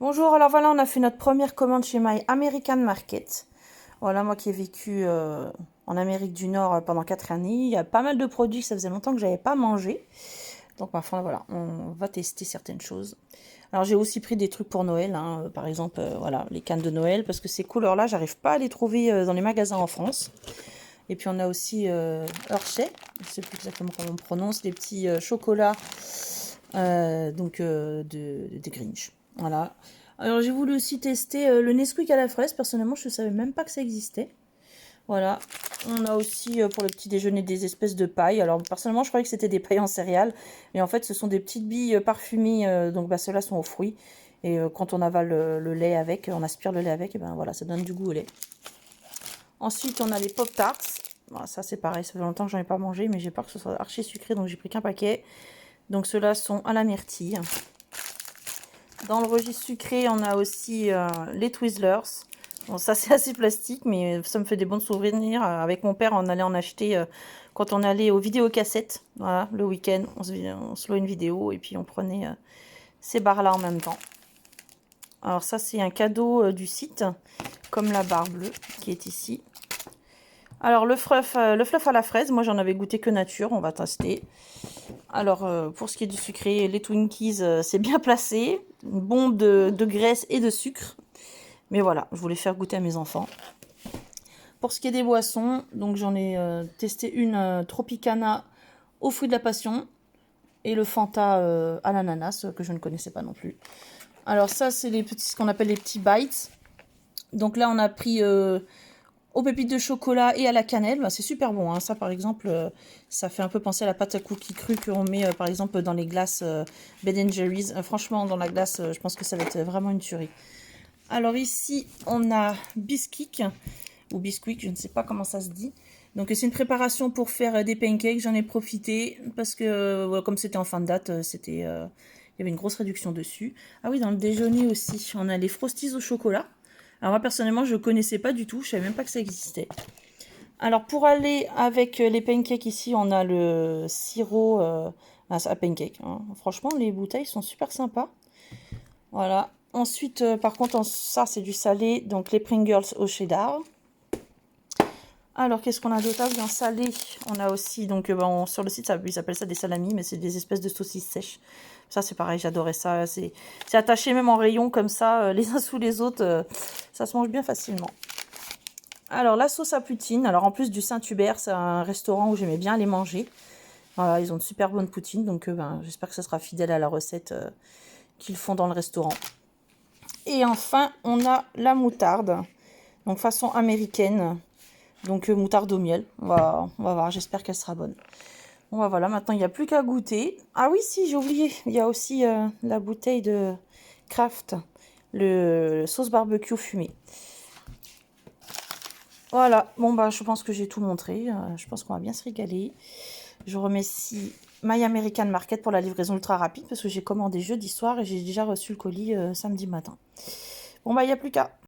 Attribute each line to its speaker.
Speaker 1: Bonjour, alors voilà, on a fait notre première commande chez My American Market. Voilà, moi qui ai vécu en Amérique du Nord pendant 4 années, il y a pas mal de produits, ça faisait longtemps que j'avais pas mangé. Donc ma foi, voilà, on va tester certaines choses. Alors j'ai aussi pris des trucs pour Noël, hein, par exemple, voilà, les cannes de Noël, parce que ces couleurs-là, j'arrive pas à les trouver dans les magasins en France. Et puis on a aussi Hershey, je sais plus exactement comment on prononce, les petits chocolats de Grinch. Voilà. Alors j'ai voulu aussi tester le Nesquik à la fraise. Personnellement, je ne savais même pas que ça existait. Voilà. On a aussi pour le petit déjeuner des espèces de pailles. Alors personnellement, je croyais que c'était des pailles en céréales. Mais en fait, ce sont des petites billes parfumées. Donc ceux-là sont aux fruits. Et quand on avale le lait avec, on aspire le lait avec, et ben voilà, ça donne du goût au lait. Ensuite, on a les Pop-Tarts. Bon, ça c'est pareil, ça fait longtemps que j'en ai pas mangé, mais j'ai peur que ce soit archi sucré, donc j'ai pris qu'un paquet. Donc ceux-là sont à la myrtille. Dans le registre sucré, on a aussi les Twizzlers. Bon, ça c'est assez plastique, mais ça me fait des bons souvenirs. Avec mon père, on allait en acheter quand on allait aux vidéocassettes. Voilà, le week-end, on se louait une vidéo et puis on prenait ces barres-là en même temps. Alors ça, c'est un cadeau du site, comme la barre bleue qui est ici. Alors le fluff à la fraise, moi j'en avais goûté que nature, on va tester. Alors pour ce qui est du sucré, les Twinkies, c'est bien placé. Une bombe de graisse et de sucre. Mais voilà, je voulais faire goûter à mes enfants. Pour ce qui est des boissons, donc j'en ai testé une Tropicana aux fruits de la passion. Et le Fanta à l'ananas, que je ne connaissais pas non plus. Alors ça, c'est ce qu'on appelle les petits bites. Donc là, on a pris aux pépites de chocolat et à la cannelle. Bah, c'est super bon, hein. Ça, par exemple, ça fait un peu penser à la pâte à cookies crue qu'on met, par exemple, dans les glaces Ben Jerry's. Franchement, dans la glace, je pense que ça va être vraiment une tuerie. Alors ici, on a Bisquick, ou Bisquick, je ne sais pas comment ça se dit. Donc c'est une préparation pour faire des pancakes. J'en ai profité parce que, comme c'était en fin de date, il y avait une grosse réduction dessus. Ah oui, dans le déjeuner aussi, on a les Frosties au chocolat. Alors moi personnellement, je ne connaissais pas du tout, je savais même pas que ça existait. Alors pour aller avec les pancakes ici, on a le sirop à pancake, hein. Franchement, les bouteilles sont super sympas. Voilà. Ensuite, par contre, ça c'est du salé, donc les Pringles au cheddar. Alors, qu'est-ce qu'on a d'autre bien salé? On a aussi, donc sur le site, ils appellent ça des salamis, mais c'est des espèces de saucisses sèches. Ça, c'est pareil, j'adorais ça. C'est attaché même en rayon comme ça, les uns sous les autres. Ça se mange bien facilement. Alors, la sauce à poutine. Alors, en plus du Saint-Hubert, c'est un restaurant où j'aimais bien aller manger. Voilà, ils ont de super bonnes poutines, donc j'espère que ça sera fidèle à la recette qu'ils font dans le restaurant. Et enfin, on a la moutarde, donc façon américaine. Donc moutarde au miel, on va voir, j'espère qu'elle sera bonne. Bon bah voilà, maintenant il n'y a plus qu'à goûter. Ah oui si, j'ai oublié, il y a aussi la bouteille de Kraft, le sauce barbecue fumée. Voilà, bon bah je pense que j'ai tout montré, je pense qu'on va bien se régaler. Je remercie My American Market pour la livraison ultra rapide parce que j'ai commandé jeudi soir et j'ai déjà reçu le colis samedi matin. Bon bah il n'y a plus qu'à.